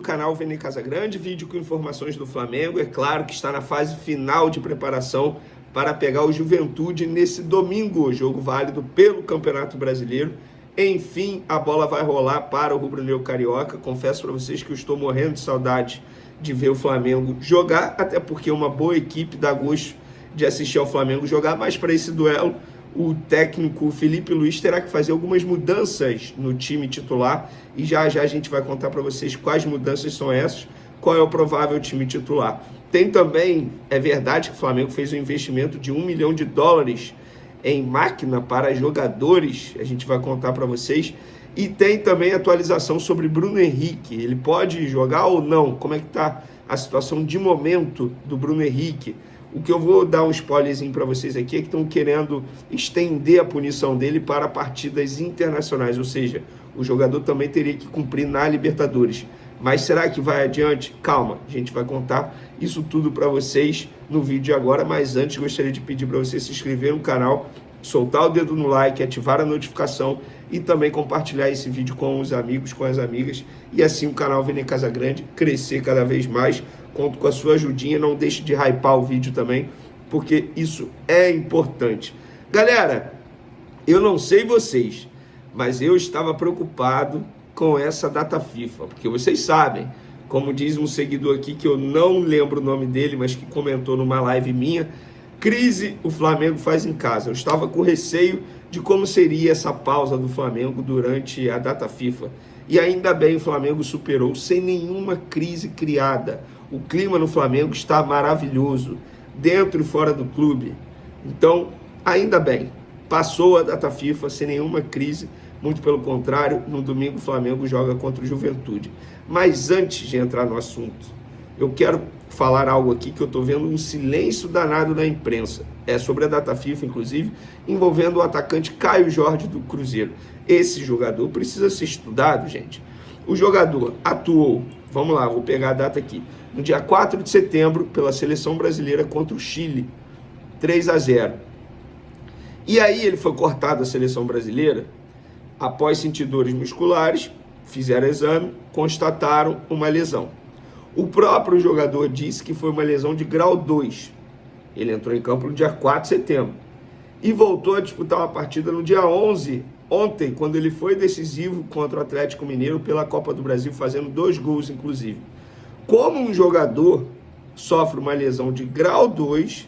canal Vene Casagrande, vídeo com informações do Flamengo. É claro que está na fase final de preparação para pegar o Juventude nesse domingo, jogo válido pelo Campeonato Brasileiro. Enfim, a bola vai rolar para o rubro-negro carioca. Confesso para vocês que eu estou morrendo de saudade de ver o Flamengo jogar, até porque uma boa equipe dá gosto de assistir ao Flamengo jogar, mas para esse duelo o técnico Felipe Luiz terá que fazer algumas mudanças no time titular e já a gente vai contar para vocês quais mudanças são essas, qual é o provável time titular. Tem também, é verdade que o Flamengo fez um investimento de $1 milhão em máquina para jogadores, a gente vai contar para vocês, e tem também atualização sobre Bruno Henrique, ele pode jogar ou não, como é que está a situação de momento do Bruno Henrique. O que eu vou dar um spoilerzinho para vocês aqui é que estão querendo estender a punição dele para partidas internacionais, ou seja, o jogador também teria que cumprir na Libertadores. Mas será que vai adiante? Calma, a gente vai contar isso tudo para vocês no vídeo de agora, mas antes gostaria de pedir para você se inscrever no canal, soltar o dedo no like, ativar a notificação e também compartilhar esse vídeo com os amigos, com as amigas, e assim o canal Vene Casagrande crescer cada vez mais. Conto com a sua ajudinha, não deixe de hypar o vídeo também, porque isso é importante. Galera, eu não sei vocês, mas eu estava preocupado com essa data FIFA, porque vocês sabem, como diz um seguidor aqui, que eu não lembro o nome dele, mas que comentou numa live minha, crise o Flamengo faz em casa. Eu estava com receio de como seria essa pausa do Flamengo durante a data FIFA. E ainda bem o Flamengo superou sem nenhuma crise criada. O clima no Flamengo está maravilhoso, dentro e fora do clube. Então, ainda bem, passou a data FIFA sem nenhuma crise. Muito pelo contrário, no domingo o Flamengo joga contra o Juventude. Mas antes de entrar no assunto, eu quero falar algo aqui que eu estou vendo um silêncio danado na imprensa. É sobre a data FIFA, inclusive, envolvendo o atacante Caio Jorge do Cruzeiro. Esse jogador precisa ser estudado, gente. O jogador atuou, vamos lá, vou pegar a data aqui, no dia 4 de setembro, pela Seleção Brasileira contra o Chile, 3-0. E aí ele foi cortado da Seleção Brasileira após sentir dores musculares, fizeram exame, constataram uma lesão. O próprio jogador disse que foi uma lesão de grau 2. Ele entrou em campo no dia 4 de setembro e voltou a disputar uma partida no dia 11, ontem, quando ele foi decisivo contra o Atlético Mineiro pela Copa do Brasil, fazendo 2 gols, inclusive. Como um jogador sofre uma lesão de grau 2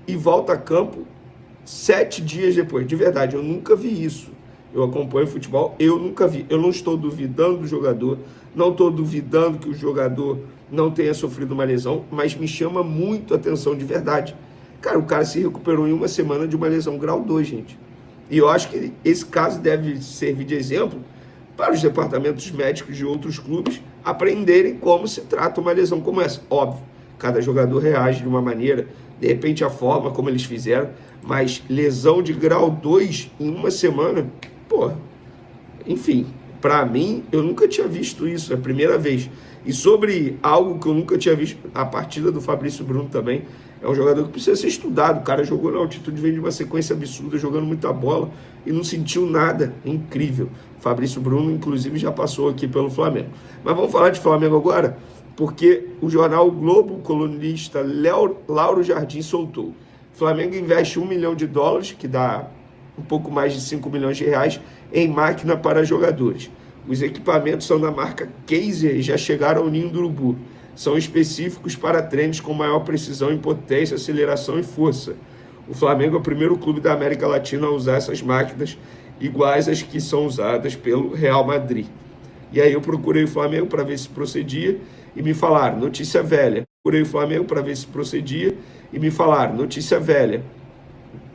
e volta a campo 7 dias depois? De verdade, eu nunca vi isso. Eu acompanho futebol, eu nunca vi. Eu não estou duvidando do jogador, não estou duvidando que o jogador não tenha sofrido uma lesão, mas me chama muito a atenção de verdade. Cara, o cara se recuperou em uma semana de uma lesão grau 2, gente. E eu acho que esse caso deve servir de exemplo para os departamentos médicos de outros clubes aprenderem como se trata uma lesão como essa. Óbvio, cada jogador reage de uma maneira, de repente a forma como eles fizeram, mas lesão de grau 2 em uma semana, pô, enfim, para mim, eu nunca tinha visto isso, é a primeira vez. E sobre algo que eu nunca tinha visto, a partida do Fabrício Bruno também, é um jogador que precisa ser estudado. O cara jogou na altitude, vem de uma sequência absurda, jogando muita bola e não sentiu nada. É incrível. Fabrício Bruno, inclusive, já passou aqui pelo Flamengo. Mas vamos falar de Flamengo agora, porque o jornal o Globo, o colunista Lauro Jardim soltou. O Flamengo investe $1 milhão, que dá um pouco mais de R$5 milhões, em máquina para jogadores. Os equipamentos são da marca Kaiser e já chegaram ao Ninho do Urubu. São específicos para treinos com maior precisão em potência, aceleração e força. O Flamengo é o primeiro clube da América Latina a usar essas máquinas iguais às que são usadas pelo Real Madrid. E aí eu procurei o Flamengo para ver se procedia e me falaram, notícia velha. Procurei o Flamengo para ver se procedia e me falaram, notícia velha.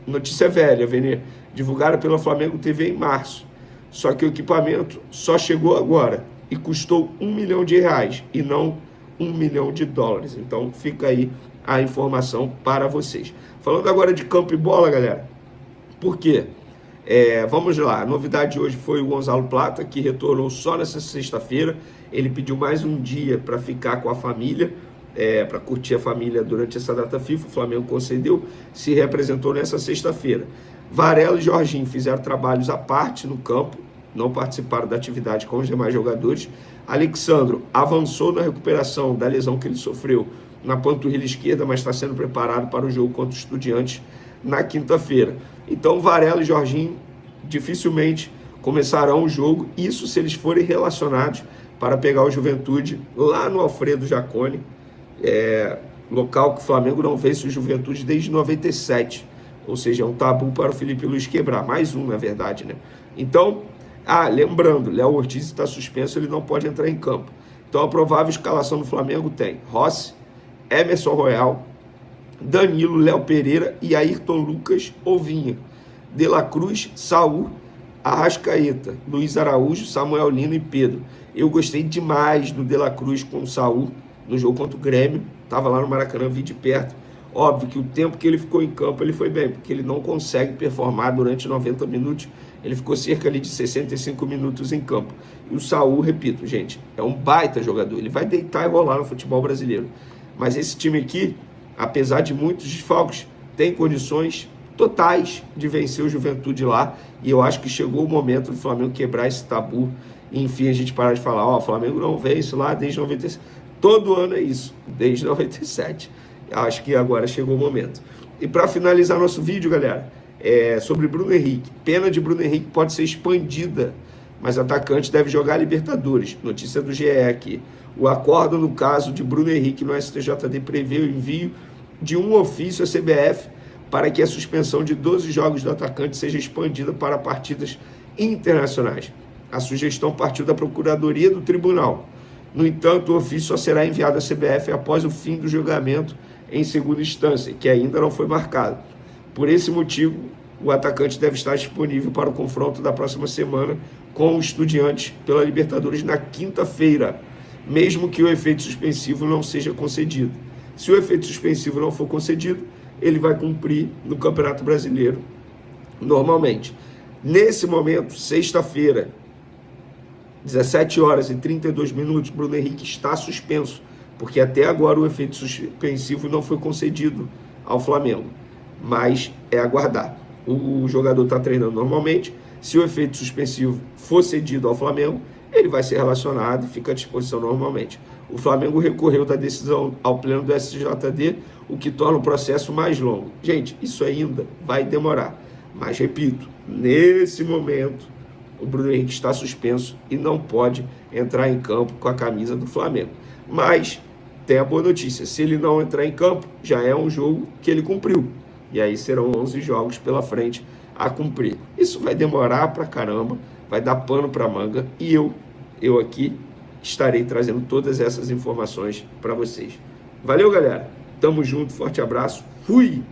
Notícia velha, Vene, divulgada pela Flamengo TV em março. Só que o equipamento só chegou agora e custou R$1 milhão e não $1 milhão. Então fica aí a informação para vocês. Falando agora de campo e bola, galera, por quê? Vamos lá, a novidade de hoje foi o Gonzalo Plata, que retornou só nessa sexta-feira. Ele pediu mais um dia para ficar com a família, para curtir a família durante essa data FIFA. O Flamengo concedeu, se representou nessa sexta-feira. Varela e Jorginho fizeram trabalhos à parte no campo, não participaram da atividade com os demais jogadores. Alexandro avançou na recuperação da lesão que ele sofreu na panturrilha esquerda, mas está sendo preparado para o jogo contra o Estudiantes na quinta-feira. Então, Varela e Jorginho dificilmente começarão o jogo, isso se eles forem relacionados para pegar o Juventude lá no Alfredo Jaconi, local que o Flamengo não vence o Juventude desde 97, ou seja, é um tabu para o Felipe Luiz quebrar, mais um na verdade, né? Então, lembrando, Léo Ortiz está suspenso, ele não pode entrar em campo. Então a provável escalação do Flamengo tem Rossi, Emerson Royal, Danilo, Léo Pereira e Ayrton Lucas ou Vinha, De La Cruz, Saul, Arrascaeta, Luiz Araújo, Samuel Lino e Pedro. Eu gostei demais do De La Cruz com o Saul no jogo contra o Grêmio, estava lá no Maracanã, vi de perto. Óbvio que o tempo que ele ficou em campo ele foi bem, porque ele não consegue performar durante 90 minutos, ele ficou cerca ali de 65 minutos em campo. E o Saul, repito, gente, é um baita jogador, ele vai deitar e rolar no futebol brasileiro. Mas esse time aqui, apesar de muitos desfalques, tem condições totais de vencer o Juventude lá, e eu acho que chegou o momento do Flamengo quebrar esse tabu, e enfim a gente parar de falar, o Flamengo não vence lá desde 97, todo ano é isso, desde 97, acho que agora chegou o momento. E para finalizar nosso vídeo, galera, sobre Bruno Henrique, pena de Bruno Henrique pode ser expandida, mas atacante deve jogar Libertadores, notícia do GE aqui. O acordo no caso de Bruno Henrique no STJD prevê o envio de um ofício à CBF para que a suspensão de 12 jogos do atacante seja expandida para partidas internacionais. A sugestão partiu da Procuradoria do Tribunal. No entanto, o ofício só será enviado à CBF após o fim do julgamento em segunda instância, que ainda não foi marcado. Por esse motivo, o atacante deve estar disponível para o confronto da próxima semana com o Estudiantes pela Libertadores na quinta-feira, mesmo que o efeito suspensivo não seja concedido. Se o efeito suspensivo não for concedido, ele vai cumprir no Campeonato Brasileiro normalmente. Nesse momento, sexta-feira, 17 horas e 32 minutos, Bruno Henrique está suspenso, porque até agora o efeito suspensivo não foi concedido ao Flamengo. Mas é aguardar. O jogador está treinando normalmente. Se o efeito suspensivo for cedido ao Flamengo, ele vai ser relacionado e fica à disposição normalmente. O Flamengo recorreu da decisão ao pleno do STJD, o que torna o processo mais longo. Gente, isso ainda vai demorar. Mas, repito, nesse momento, o Bruno Henrique está suspenso e não pode entrar em campo com a camisa do Flamengo. Mas tem a boa notícia, se ele não entrar em campo, já é um jogo que ele cumpriu. E aí serão 11 jogos pela frente a cumprir. Isso vai demorar pra caramba, vai dar pano pra manga, e eu aqui estarei trazendo todas essas informações para vocês. Valeu, galera. Tamo junto, forte abraço. Fui!